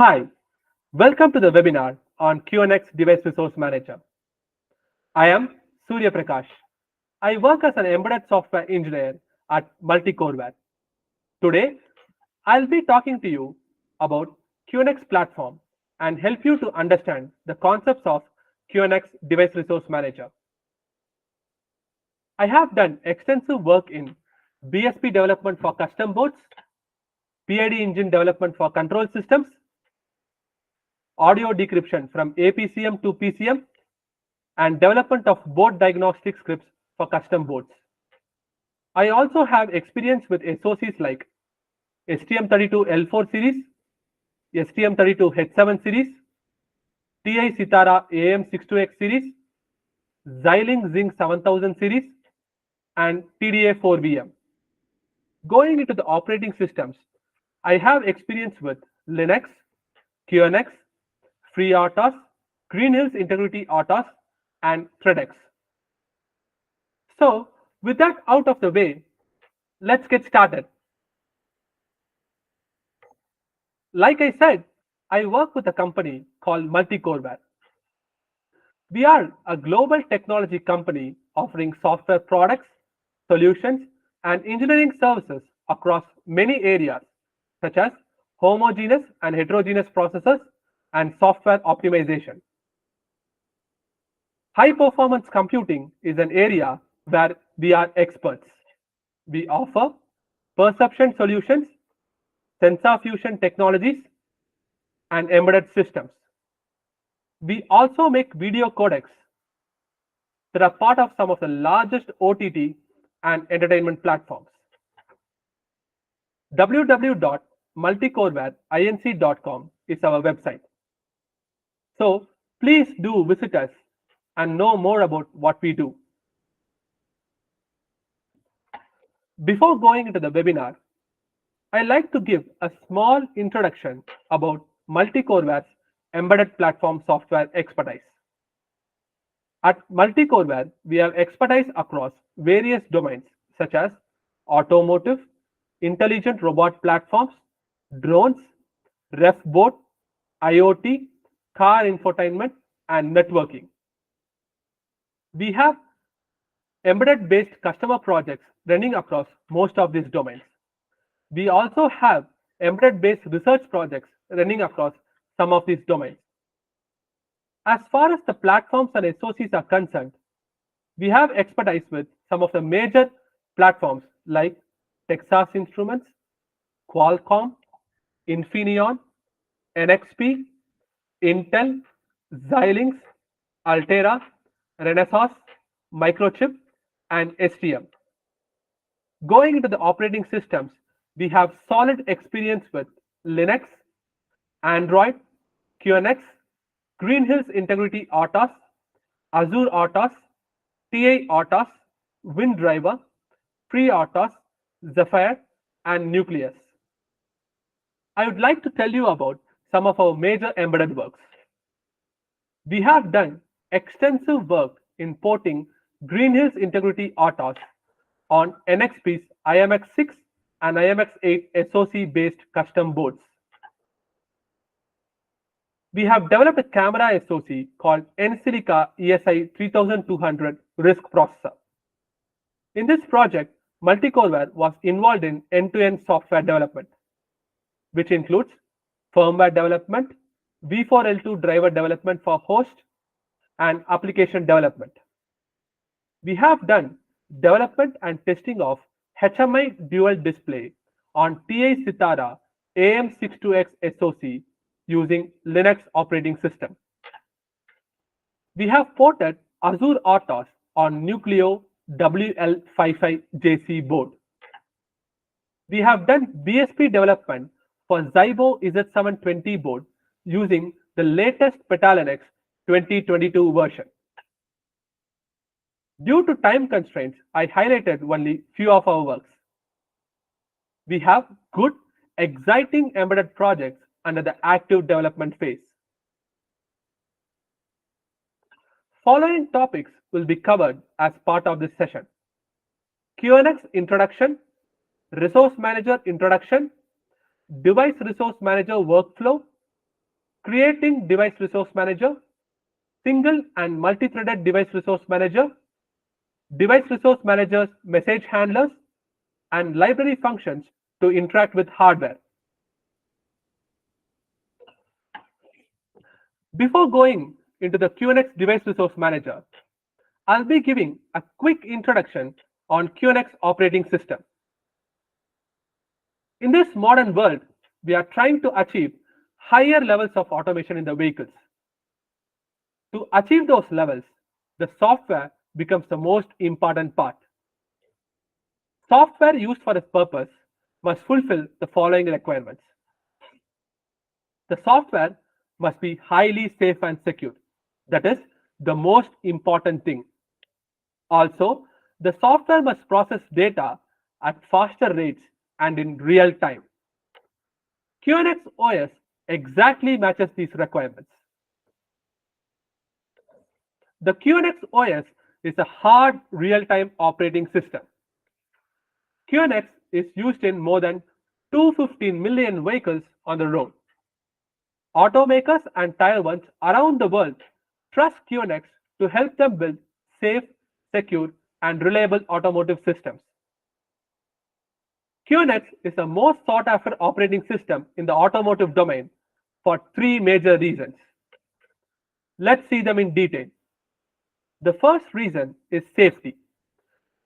Hi, welcome to the webinar on QNX Device Resource Manager. I am Surya Prakash. I work as an embedded software engineer at MulticoreWare. Today, I'll be talking to you about QNX platform and help you to understand the concepts of QNX Device Resource Manager. I have done extensive work in BSP development for custom boards, PID engine development for control systems, audio decryption from APCM to PCM, and development of board diagnostic scripts for custom boards. I also have experience with SoCs like STM32L4 series, STM32H7 series, TI Sitara AM62X series, Xilinx Zing 7000 series, and TDA4VM. Going into the operating systems, I have experience with Linux, QNX, FreeRTOS, Green Hills Integrity RTOS, and ThreadX. So, with that out of the way, let's get started. Like I said, I work with a company called MulticoreWare. We are a global technology company offering software products, solutions, and engineering services across many areas, such as homogeneous and heterogeneous processors and software optimization. High performance computing is an area where we are experts. We offer perception solutions, sensor fusion technologies, and embedded systems. We also make video codecs that are part of some of the largest OTT and entertainment platforms. www.multicorewareinc.com is our website. So please do visit us and know more about what we do. Before going into the webinar, I'd like to give a small introduction about MulticoreWare's embedded platform software expertise. At MulticoreWare, we have expertise across various domains such as automotive, intelligent robot platforms, drones, ref board, IoT, car infotainment, and networking. We have embedded-based customer projects running across most of these domains. We also have embedded-based research projects running across some of these domains. As far as the platforms and SoCs are concerned, we have expertise with some of the major platforms like Texas Instruments, Qualcomm, Infineon, NXP, Intel, Xilinx, Altera, Renesas, Microchip, and STM. Going into the operating systems, we have solid experience with Linux, Android, QNX, Green Hills Integrity RTOS, Azure RTOS, TI RTOS, WinDriver, FreeRTOS, Zephyr, and Nucleus. I would like to tell you about some of our major embedded works. We have done extensive work in porting Green Hills Integrity RTOS on NXP's IMX6 and IMX8 SoC-based custom boards. We have developed a camera SoC called Ensilica ESI 3200 RISC processor. In this project, MulticoreWare was involved in end-to-end software development, which includes firmware development, V4L2 driver development for host, and application development. We have done development and testing of HMI dual display on TI Sitara AM62X SoC using Linux operating system. We have ported Azure RTOS on Nucleo WL55JC board. We have done BSP development for Zybo Z720 board using the latest Petalinux 2022 version. Due to time constraints, I highlighted only few of our works. We have good, exciting embedded projects under the active development phase. Following topics will be covered as part of this session: QNX introduction, Resource Manager introduction, Device Resource Manager workflow, creating device resource manager, single and multi-threaded device resource manager, device resource managers message handlers, and library functions to interact with hardware. Before going into the QNX Device Resource Manager, I'll be giving a quick introduction on QNX operating system. In this modern world, we are trying to achieve higher levels of automation in the vehicles. To achieve those levels, the software becomes the most important part. Software used for this purpose must fulfill the following requirements. The software must be highly safe and secure. That is the most important thing. Also, the software must process data at faster rates and in real time. QNX OS exactly matches these requirements. The QNX OS is a hard real-time operating system. QNX is used in more than 215 million vehicles on the road. Automakers and tier 1s around the world trust QNX to help them build safe, secure, and reliable automotive systems. QNX is the most sought after operating system in the automotive domain for three major reasons. Let's see them in detail. The first reason is safety.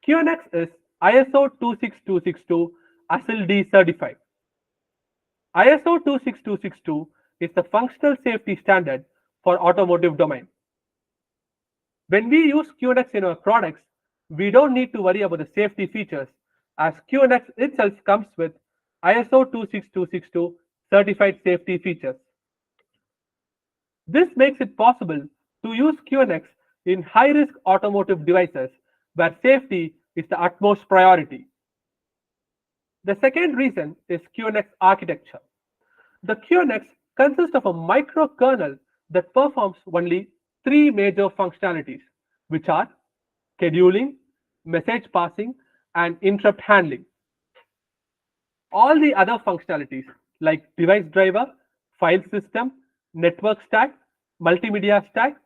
QNX is ISO 26262 ASIL D certified. ISO 26262 is the functional safety standard for automotive domain. When we use QNX in our products, we don't need to worry about the safety features as QNX itself comes with ISO 26262 certified safety features. This makes it possible to use QNX in high-risk automotive devices where safety is the utmost priority. The second reason is QNX architecture. The QNX consists of a microkernel that performs only three major functionalities, which are scheduling, message passing, and interrupt handling. All the other functionalities like device driver, file system, network stack, multimedia stack,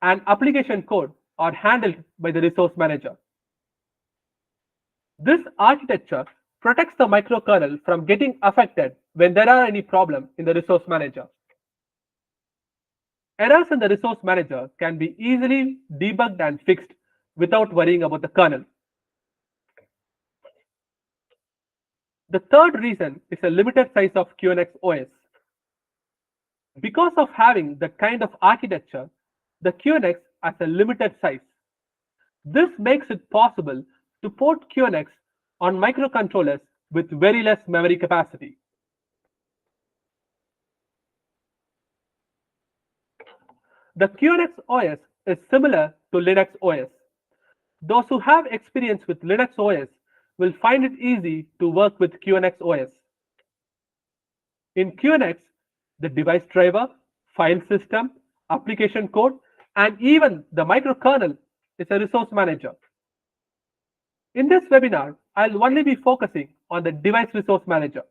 and application code are handled by the resource manager. This architecture protects the microkernel from getting affected when there are any problems in the resource manager. Errors in the resource manager can be easily debugged and fixed without worrying about the kernel. The third reason is a limited size of QNX OS. Because of having that kind of architecture, the QNX has a limited size. This makes it possible to port QNX on microcontrollers with very less memory capacity. The QNX OS is similar to Linux OS. Those who have experience with Linux OS will find it easy to work with QNX OS. In QNX, the device driver, file system, application code, and even the microkernel is a resource manager. In this webinar, I'll only be focusing on the device resource manager.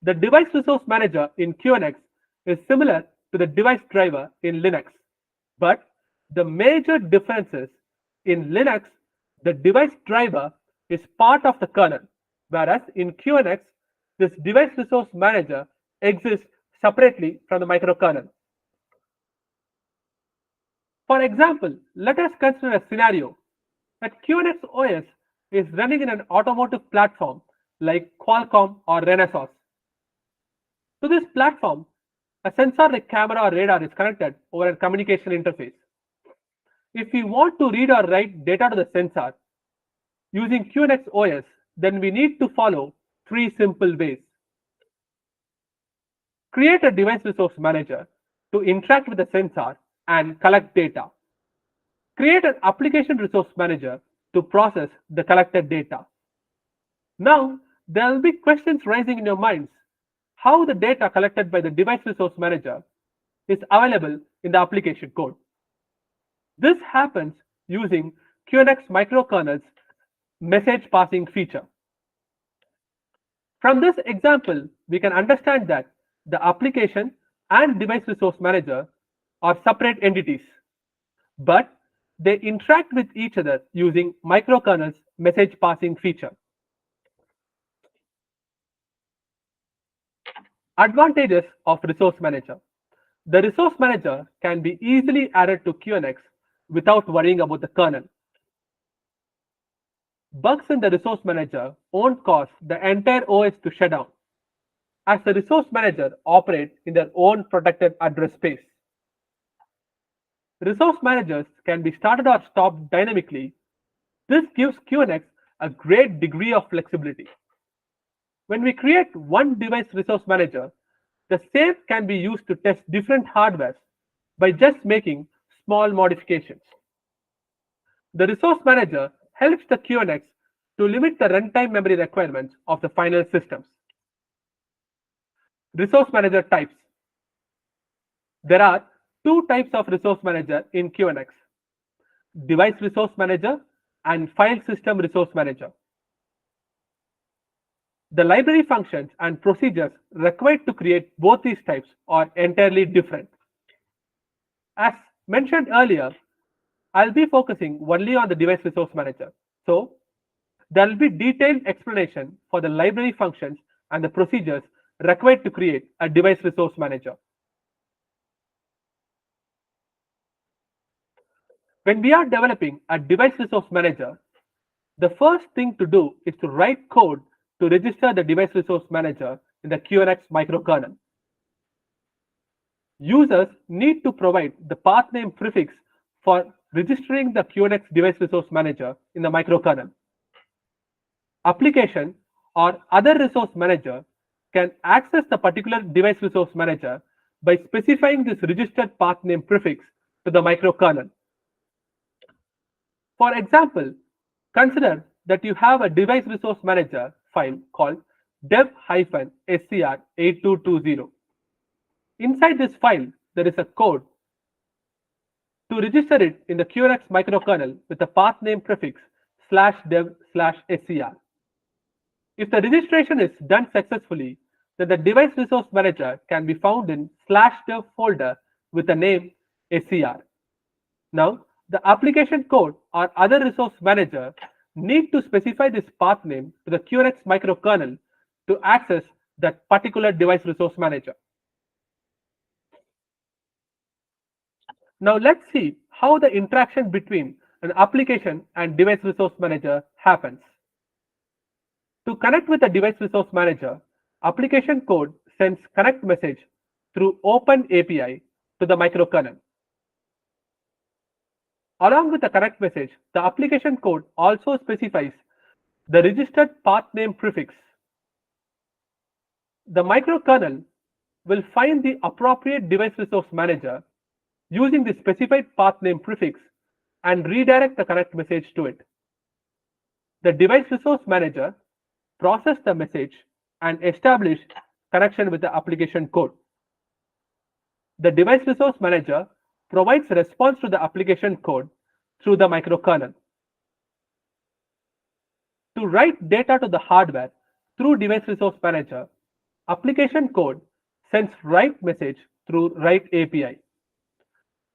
The device resource manager in QNX is similar to the device driver in Linux, but the major difference is in Linux, the device driver is part of the kernel, whereas in QNX, this device resource manager exists separately from the microkernel. For example, let us consider a scenario that QNX OS is running in an automotive platform like Qualcomm or Renesas. To this platform, a sensor like camera or radar is connected over a communication interface. If we want to read or write data to the sensor using QNX OS, then we need to follow three simple ways. Create a device resource manager to interact with the sensor and collect data. Create an application resource manager to process the collected data. Now, there will be questions rising in your minds how the data collected by the device resource manager is available in the application code. This happens using QNX microkernel's message passing feature. From this example, we can understand that the application and Device Resource Manager are separate entities, but they interact with each other using microkernel's message passing feature. Advantages of Resource Manager. The Resource Manager can be easily added to QNX without worrying about the kernel. Bugs in the Resource Manager won't cause the entire OS to shut down, as the Resource Manager operates in their own protected address space. Resource managers can be started or stopped dynamically. This gives QNX a great degree of flexibility. When we create one device resource manager, the same can be used to test different hardwares by just making small modifications. The resource manager helps the QNX to limit the runtime memory requirements of the final systems. Resource manager types. There are two types of resource manager in QNX: device resource manager and file system resource manager. The library functions and procedures required to create both these types are entirely different. As mentioned earlier, I'll be focusing only on the device resource manager. So there will be detailed explanation for the library functions and the procedures required to create a device resource manager. When we are developing a device resource manager, the first thing to do is to write code to register the device resource manager in the QNX microkernel. Users need to provide the path name prefix for registering the QNX device resource manager in the microkernel. Application or other resource manager can access the particular device resource manager by specifying this registered path name prefix to the microkernel. For example, consider that you have a device resource manager file called dev-scr8220. Inside this file, there is a code to register it in the QNX microkernel with the path name prefix /dev/scr. If the registration is done successfully, then the device resource manager can be found in /dev folder with the name scr. Now, the application code or other resource manager need to specify this path name to the QNX microkernel to access that particular device resource manager. Now let's see how the interaction between an application and device resource manager happens. To connect with the device resource manager, application code sends connect message through Open API to the microkernel. Along with the connect message, the application code also specifies the registered path name prefix. The microkernel will find the appropriate device resource manager using the specified path name prefix and redirect the connect message to it. The device resource manager process the message and establish connection with the application code. The device resource manager provides response to the application code through the microkernel. To write data to the hardware through device resource manager, application code sends write message through write API.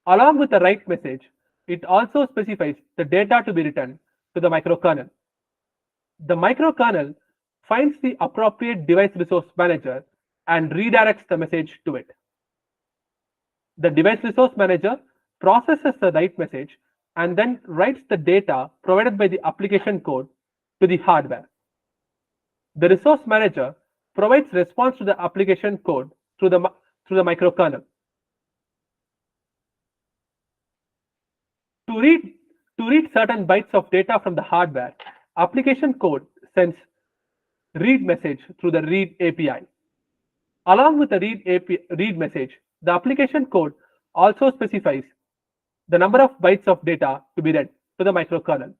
Along with the write message, it also specifies the data to be written to the microkernel. The microkernel finds the appropriate device resource manager and redirects the message to it. The device resource manager processes the write message and then writes the data provided by the application code to the hardware. The resource manager provides response to the application code through the microkernel. To read certain bytes of data from the hardware, application code sends read message through the read API. Along with the read message, the application code also specifies the number of bytes of data to be read to the microkernel.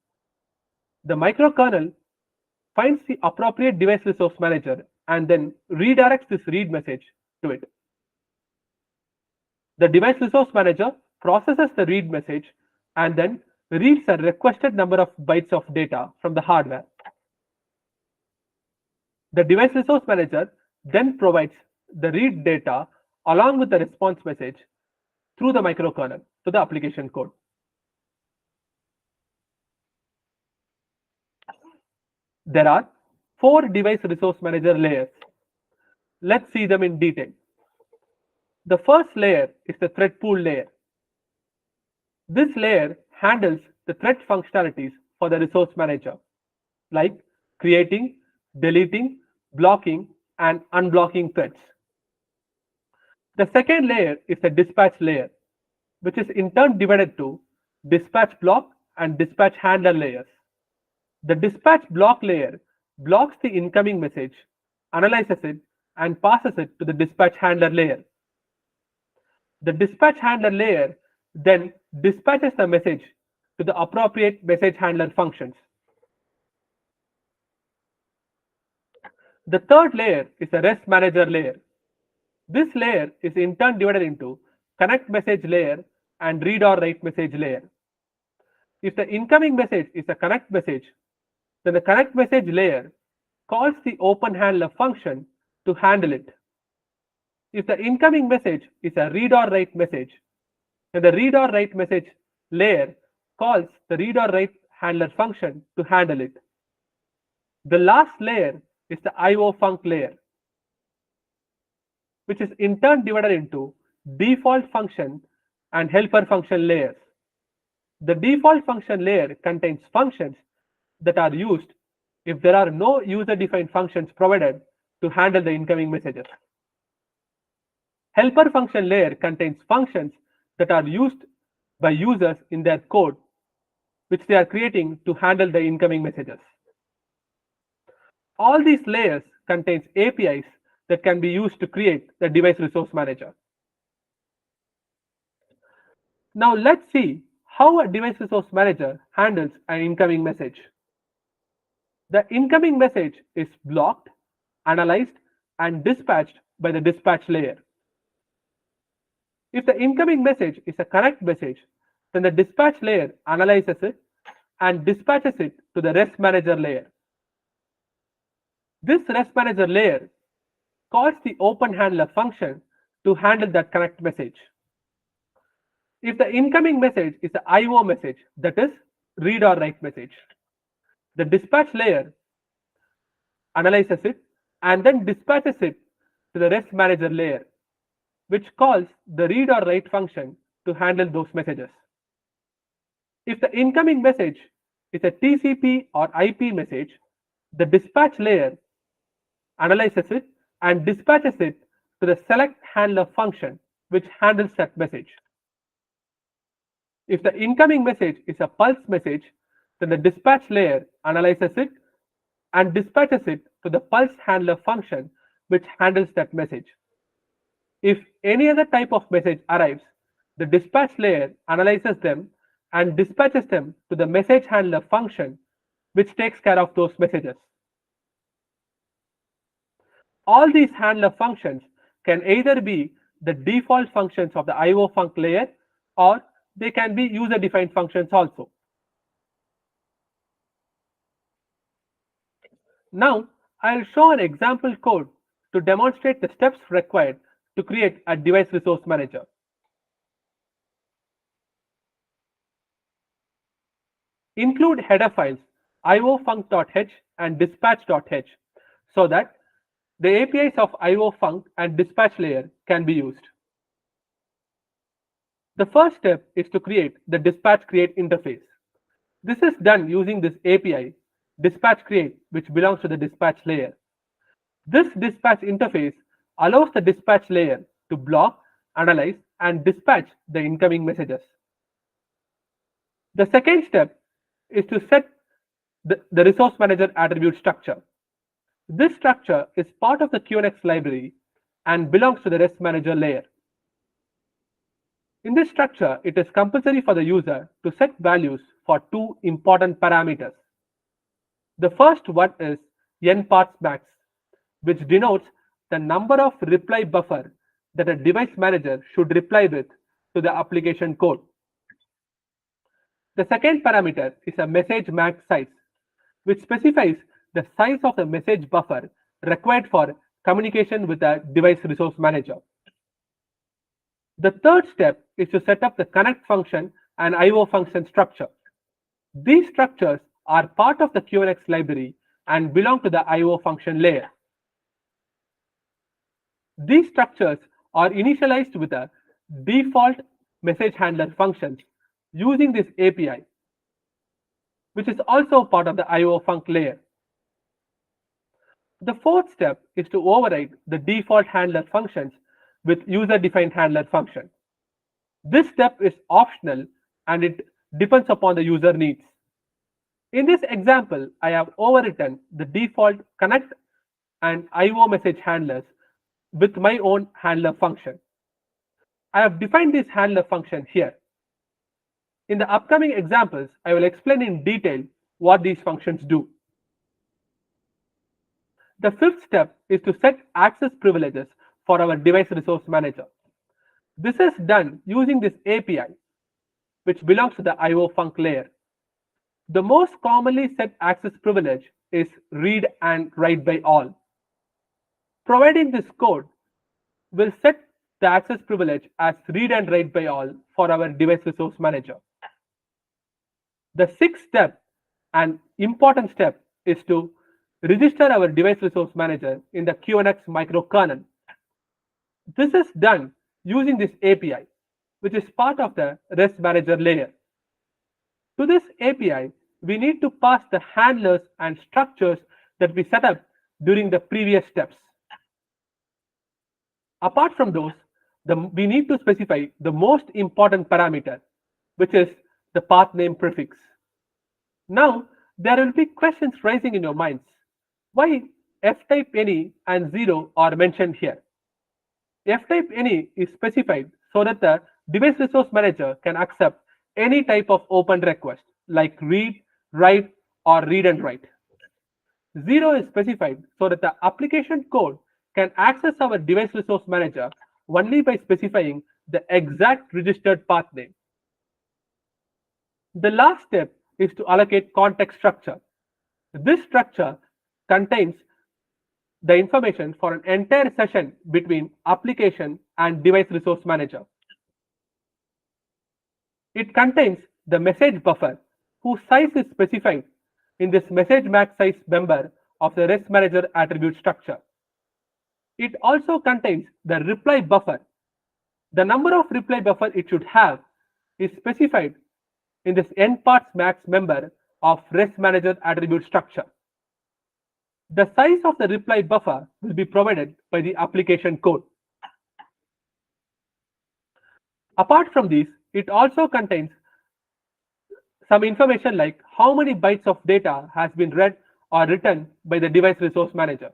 The microkernel finds the appropriate device resource manager and then redirects this read message to it. The device resource manager processes the read message and then reads a requested number of bytes of data from the hardware. The device resource manager then provides the read data along with the response message through the microkernel to the application code. There are 4 device resource manager layers. Let's see them in detail. The first layer is the thread pool layer. This layer handles the thread functionalities for the resource manager, like creating, deleting, blocking, and unblocking threads. The second layer is the dispatch layer, which is in turn divided to dispatch block and dispatch handler layers. The dispatch block layer blocks the incoming message, analyzes it, and passes it to the dispatch handler layer. The dispatch handler layer then dispatches the message to the appropriate message handler functions. The third layer is the REST manager layer. This layer is in turn divided into connect message layer and read or write message layer. If the incoming message is a connect message, then the connect message layer calls the open handler function to handle it. If the incoming message is a read or write message, then the read or write message layer calls the read or write handler function to handle it. The last layer is the IO func layer, which is in turn divided into default function and helper function layers. The default function layer contains functions that are used if there are no user-defined functions provided to handle the incoming messages. Helper function layer contains functions that are used by users in their code, which they are creating to handle the incoming messages. All these layers contains APIs that can be used to create the device resource manager. Now let's see how a device resource manager handles an incoming message. The incoming message is blocked, analyzed, and dispatched by the dispatch layer. If the incoming message is a correct message, then the dispatch layer analyzes it and dispatches it to the REST manager layer. This REST manager layer calls the open handler function to handle that correct message. If the incoming message is an IO message, that is read or write message, the dispatch layer analyzes it and then dispatches it to the REST manager layer, which calls the read or write function to handle those messages. If the incoming message is a TCP or IP message, the dispatch layer analyzes it and dispatches it to the select handler function, which handles that message. If the incoming message is a pulse message, then the dispatch layer analyzes it and dispatches it to the pulse handler function, which handles that message. If any other type of message arrives, the dispatch layer analyzes them and dispatches them to the message handler function, which takes care of those messages. All these handler functions can either be the default functions of the IO func layer, or they can be user-defined functions also. Now, I'll show an example code to demonstrate the steps required to create a device resource manager. Include header files iofunc.h and dispatch.h so that the APIs of iofunc and dispatch layer can be used. The first step is to create the dispatch create interface. This is done using this API, dispatch create, which belongs to the dispatch layer. This dispatch interface allows the dispatch layer to block, analyze, and dispatch the incoming messages. The second step is to set the resource manager attribute structure. This structure is part of the QNX library and belongs to the REST manager layer. In this structure, it is compulsory for the user to set values for two important parameters. The first one is nparts max, which denotes the number of reply buffer that a device manager should reply with to the application code. The second parameter is a message max size, which specifies the size of the message buffer required for communication with the device resource manager. The third step is to set up the connect function and IO function structure. These structures are part of the QNX library and belong to the IO function layer. These structures are initialized with a default message handler functions using this API, which is also part of the IO func layer. The fourth step is to override the default handler functions with user-defined handler function. This step is optional and it depends upon the user needs. In this example, I have overwritten the default connect and IO message handlers with my own handler function. I have defined this handler function here. In the upcoming examples, I will explain in detail what these functions do. The fifth step is to set access privileges for our device resource manager. This is done using this API, which belongs to the IO func layer. The most commonly set access privilege is read and write by all. Providing this code will set the access privilege as read and write by all for our device resource manager. The sixth step and important step is to register our device resource manager in the QNX microkernel. This is done using this API, which is part of the REST manager layer. To this API, we need to pass the handlers and structures that we set up during the previous steps. Apart from those, we need to specify the most important parameter, which is the path name prefix. Now, there will be questions rising in your minds. Why ftype any and 0 are mentioned here? Ftype any is specified so that the device resource manager can accept any type of open request like read, write, or read and write. 0 is specified so that the application code can access our device resource manager only by specifying the exact registered path name. The last step is to allocate context structure. This structure contains the information for an entire session between application and device resource manager. It contains the message buffer whose size is specified in this message max size member of the REST manager attribute structure. It also contains the reply buffer. The number of reply buffer it should have is specified in this endparts max member of REST manager attribute structure. The size of the reply buffer will be provided by the application code. Apart from these, it also contains some information like how many bytes of data has been read or written by the device resource manager.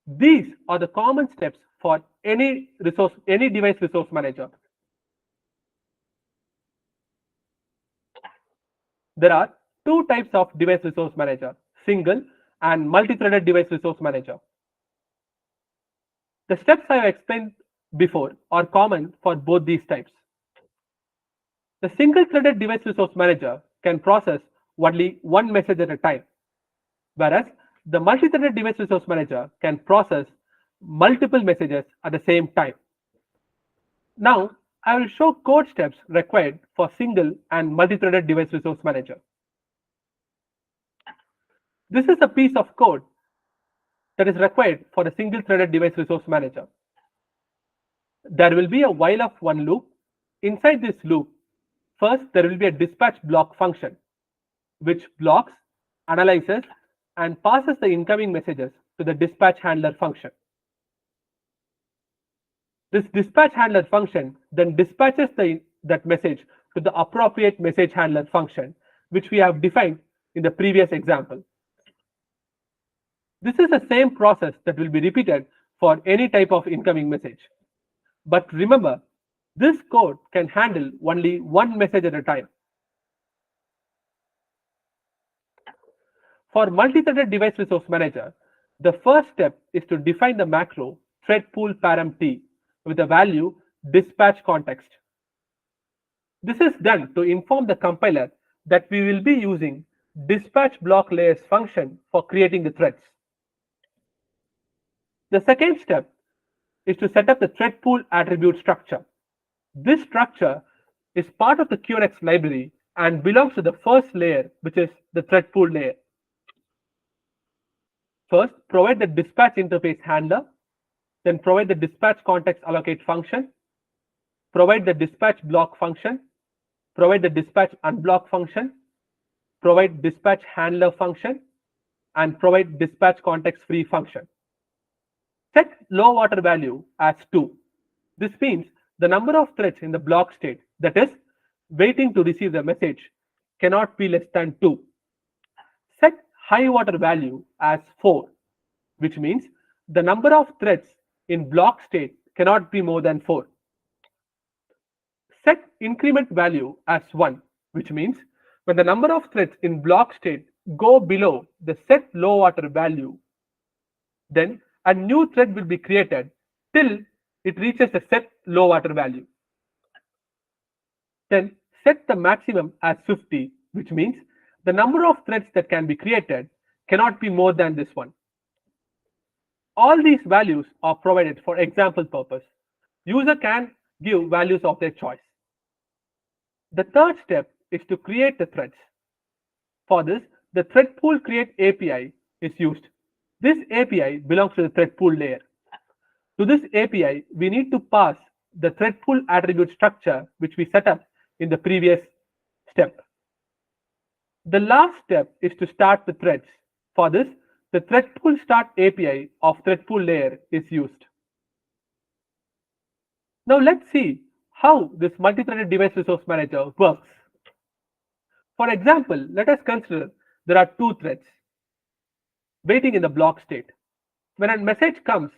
These are the common steps for any device resource manager. There are two types of device resource manager, single and multi-threaded device resource manager. The steps I have explained before are common for both these types. The single-threaded device resource manager can process only one message at a time, whereas the multi-threaded device resource manager can process multiple messages at the same time. Now, I will show code steps required for single and multi-threaded device resource manager. This is a piece of code that is required for a single-threaded device resource manager. There will be a while of one loop. Inside this loop, first there will be a dispatch block function, which blocks, analyzes, and passes the incoming messages to the dispatch handler function. This dispatch handler function then dispatches that message to the appropriate message handler function, which we have defined in the previous example. This is the same process that will be repeated for any type of incoming message. But remember, this code can handle only one message at a time. For multi-threaded device resource manager, the first step is to define the macro thread pool param t with the value dispatch context. This is done to inform the compiler that we will be using dispatch block layers function for creating the threads. The second step is to set up the thread pool attribute structure. This structure is part of the QNX library and belongs to the first layer, which is the thread pool layer. First, provide the dispatch interface handler, then provide the dispatch context allocate function, provide the dispatch block function, provide the dispatch unblock function, provide dispatch handler function, and provide dispatch context free function. Set low water value as 2. This means the number of threads in the block state, that is, waiting to receive the message, cannot be less than 2. Set high water value as 4, which means the number of threads in block state cannot be more than 4. Set increment value as 1, which means when the number of threads in block state go below the set low water value, then a new thread will be created till it reaches the set low water value. Then set the maximum as 50, which means the number of threads that can be created cannot be more than this one. All these values are provided for example purpose. User can give values of their choice. The third step is to create the threads. For this, the thread pool create API is used. This API belongs to the thread pool layer. To this API, we need to pass the thread pool attribute structure, which we set up in the previous step. The last step is to start the threads. For this, the thread pool start API of thread pool layer is used. Now let's see how this multi-threaded device resource manager works. For example, let us consider there are 2 threads waiting in the block state. When a message comes,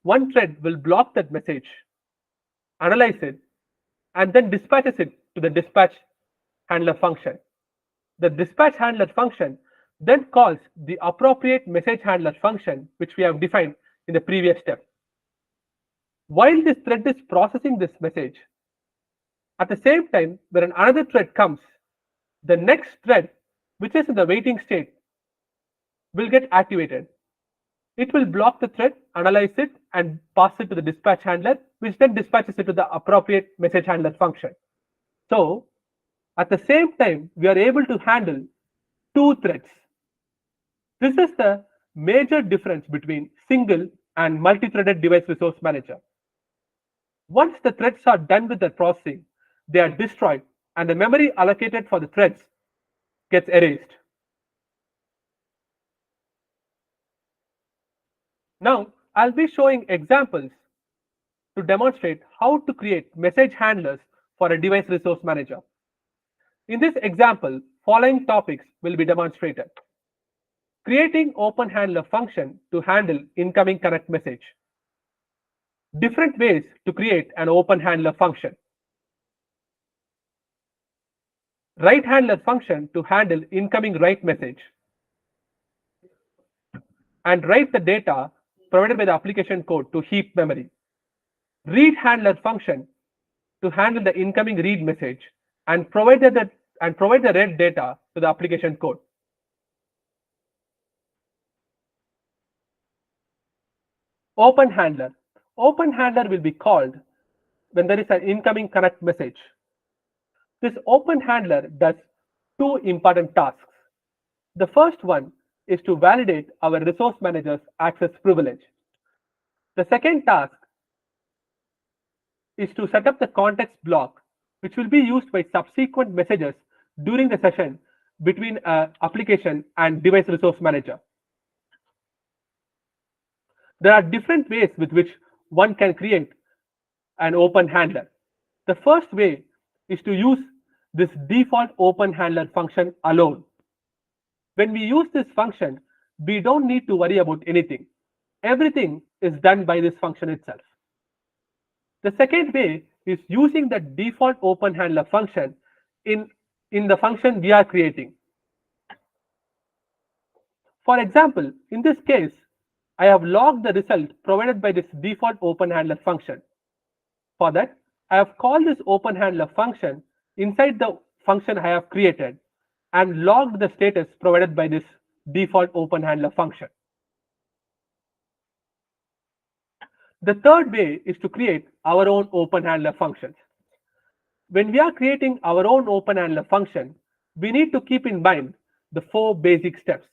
one thread will block that message, analyze it, and then dispatches it to the dispatch handler function. The dispatch handler function then calls the appropriate message handler function, which we have defined in the previous step. While this thread is processing this message, at the same time, when another thread comes, the next thread, which is in the waiting state, will get activated. It will block the thread, analyze it, and pass it to the dispatch handler, which then dispatches it to the appropriate message handler function. So, at the same time, we are able to handle 2 threads. This is the major difference between single and multi-threaded device resource manager. Once the threads are done with their processing, they are destroyed and the memory allocated for the threads gets erased. Now, I'll be showing examples to demonstrate how to create message handlers for a device resource manager. In this example, following topics will be demonstrated. Creating open handler function to handle incoming connect message. Different ways to create an open handler function. Write handler function to handle incoming write message. And write the data provided by the application code to heap memory. Read handler function to handle the incoming read message and provide the read data to the application code. Open handler. Open handler will be called when there is an incoming connect message. This open handler does 2 important tasks. The first one is to validate our resource manager's access privilege. The second task is to set up the context block, which will be used by subsequent messages during the session between an application and device resource manager. There are different ways with which one can create an open handler. The first way is to use this default open handler function alone. When we use this function, we don't need to worry about anything. Everything is done by this function itself. The second way is using the default open handler function in the function we are creating. For example, in this case, I have logged the result provided by this default open handler function. For that, I have called this open handler function inside the function I have created and logged the status provided by this default open handler function. The third way is to create our own open handler functions. When we are creating our own open handler function, we need to keep in mind the four basic steps.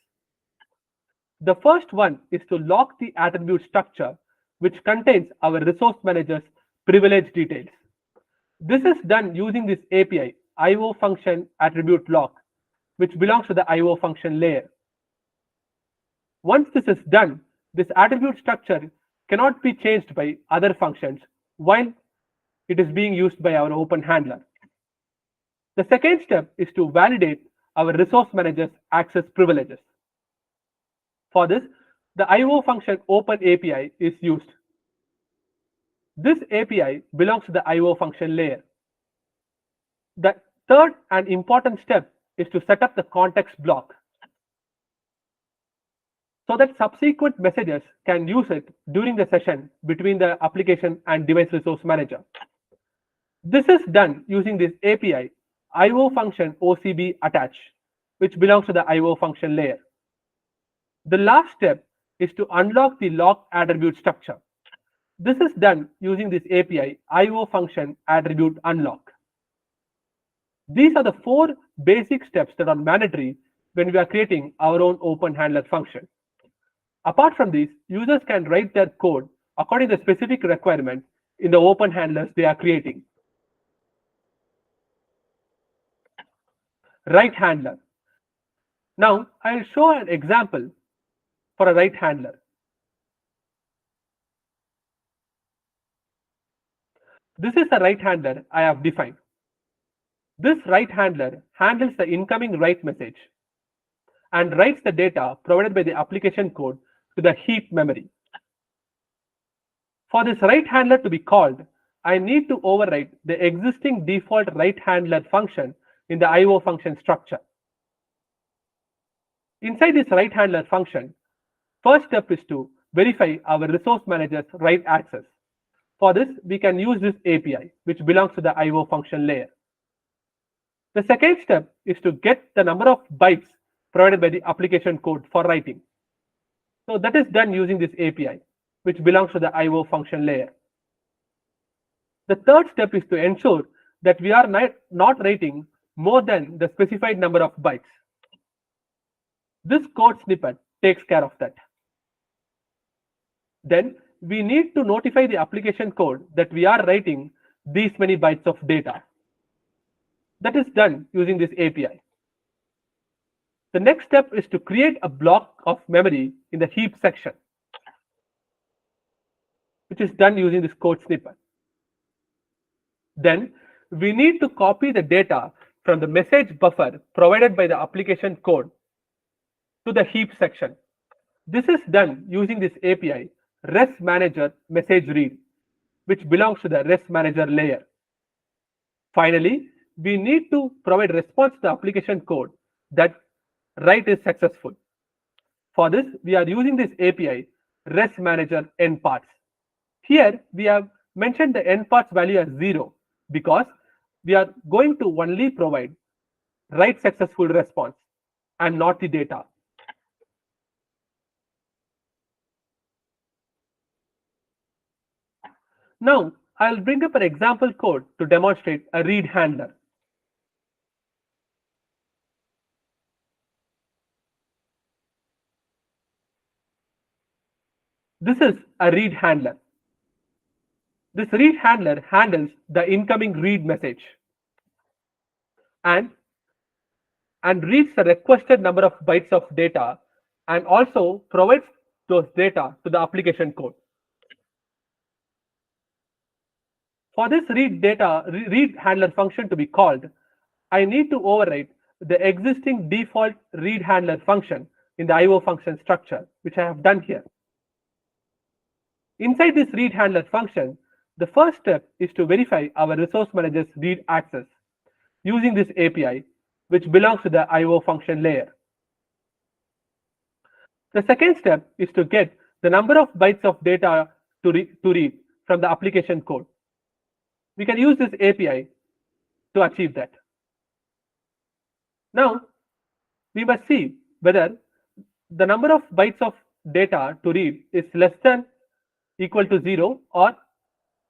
The first one is to lock the attribute structure which contains our resource manager's privilege details. This is done using this API IO function attribute lock, which belongs to the IO function layer. Once this is done, this attribute structure cannot be changed by other functions while it is being used by our open handler. The second step is to validate our resource manager's access privileges. For this, the IO function open API is used. This API belongs to the IO function layer. The third and important step is to set up the context block so that subsequent messages can use it during the session between the application and device resource manager. This is done using this API IO function OCB attach, which belongs to the IO function layer. The last step is to unlock the lock attribute structure. This is done using this API IO function attribute unlock. These are the four basic steps that are mandatory when we are creating our own open handler function. Apart from these, users can write their code according to the specific requirement in the open handlers they are creating. Right handler. Now, I'll show an example for a right handler. This is the right handler I have defined. This right handler handles the incoming write message and writes the data provided by the application code to the heap memory. For this right handler to be called, I need to override the existing default right handler function in the IO function structure. Inside this right handler function, first step is to verify our resource manager's write access. For this, we can use this API, which belongs to the IO function layer. The second step is to get the number of bytes provided by the application code for writing. So that is done using this API, which belongs to the IO function layer. The third step is to ensure that we are not writing more than the specified number of bytes. This code snippet takes care of that. Then we need to notify the application code that we are writing these many bytes of data. That is done using this API. The next step is to create a block of memory in the heap section, which is done using this code snippet. Then we need to copy the data from the message buffer provided by the application code to the heap section. This is done using this API res manager message read, which belongs to the res manager layer. Finally, we need to provide response to the application code that write is successful. For this, we are using this API res manager endparts. Here, we have mentioned the endparts value as 0 because we are going to only provide write successful response and not the data. Now, I'll bring up an example code to demonstrate a read handler. This is a read handler. This read handler handles the incoming read message and reads the requested number of bytes of data and also provides those data to the application code. For this read handler function to be called, I need to override the existing default read handler function in the IO function structure, which I have done here. Inside this read handler function, the first step is to verify our resource manager's read access using this API, which belongs to the IO function layer. The second step is to get the number of bytes of data to read from the application code. We can use this API to achieve that. Now, we must see whether the number of bytes of data to read is less than equal to 0 or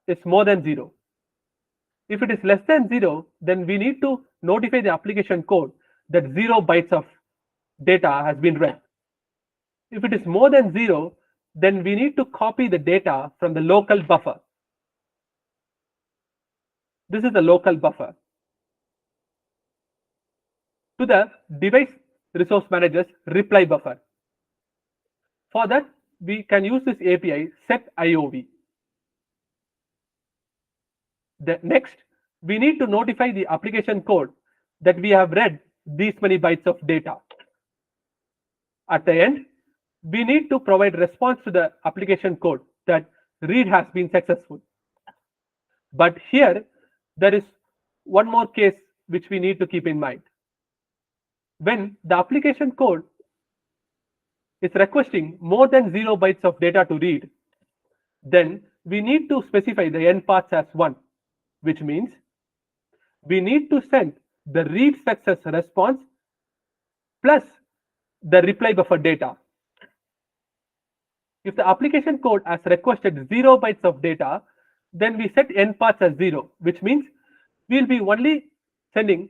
is more than 0. If it is less than 0, then we need to notify the application code that 0 bytes of data has been read. If it is more than 0, then we need to copy the data from the local buffer. This is the local buffer to the device resource manager's reply buffer. For that, we can use this API setIOV. Next, we need to notify the application code that we have read these many bytes of data. At the end, we need to provide response to the application code that read has been successful. But here, there is one more case which we need to keep in mind. When the application code is requesting more than 0 bytes of data to read, then we need to specify the end paths as 1, which means we need to send the read success response plus the reply buffer data. If the application code has requested 0 bytes of data, then we set end paths as 0, which means we'll be only sending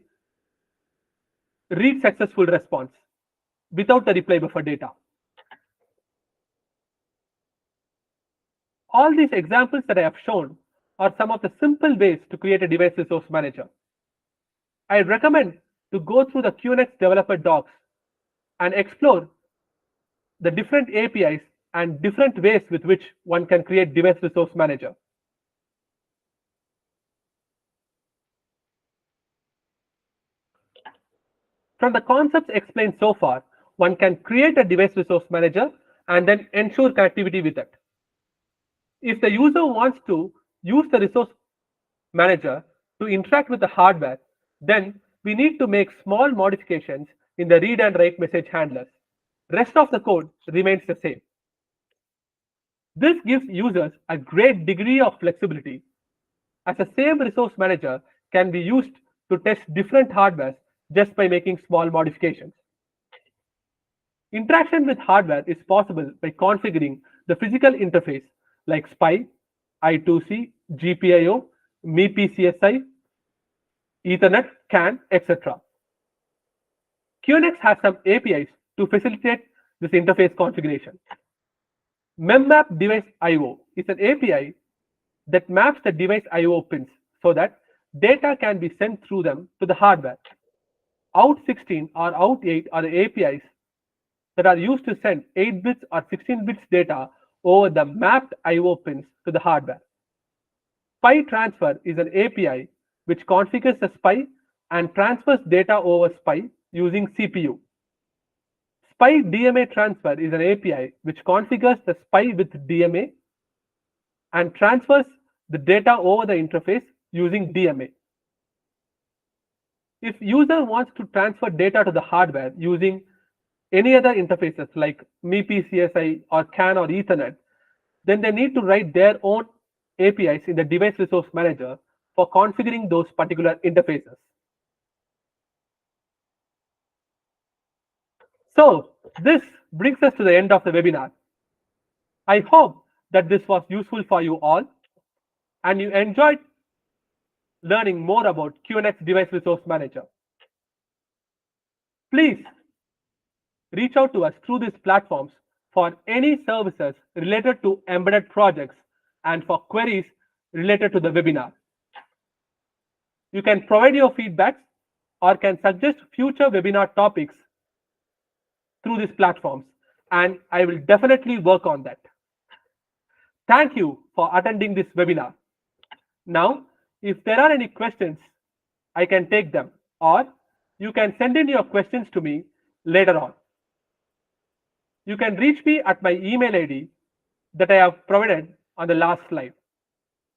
read successful response without the reply buffer data. All these examples that I have shown are some of the simple ways to create a device resource manager. I recommend to go through the QNX developer docs and explore the different APIs and different ways with which one can create device resource manager. From the concepts explained so far, one can create a device resource manager and then ensure connectivity with it. If the user wants to use the resource manager to interact with the hardware, then we need to make small modifications in the read and write message handlers. Rest of the code remains the same. This gives users a great degree of flexibility, as the same resource manager can be used to test different hardwares just by making small modifications. Interaction with hardware is possible by configuring the physical interface like SPI, I2C, GPIO, MIPI-CSI, Ethernet, CAN, etc. QNX has some APIs to facilitate this interface configuration. MemMap Device IO is an API that maps the device IO pins so that data can be sent through them to the hardware. Out16 or Out8 are the APIs that are used to send 8 bits or 16 bits data over the mapped IO pins to the hardware. SPI transfer is an API which configures the SPI and transfers data over SPI using CPU. SPI DMA transfer is an API which configures the SPI with DMA and transfers the data over the interface using DMA. If user wants to transfer data to the hardware using any other interfaces like MIPI-CSI or CAN or Ethernet, then they need to write their own APIs in the device resource manager for configuring those particular interfaces. So this brings us to the end of the webinar. I hope that this was useful for you all and you enjoyed learning more about QNX Device Resource Manager. Please reach out to us through these platforms for any services related to embedded projects and for queries related to the webinar. You can provide your feedback or can suggest future webinar topics through these platforms, and I will definitely work on that. Thank you for attending this webinar. Now, if there are any questions, I can take them, or you can send in your questions to me later on. You can reach me at my email ID that I have provided on the last slide.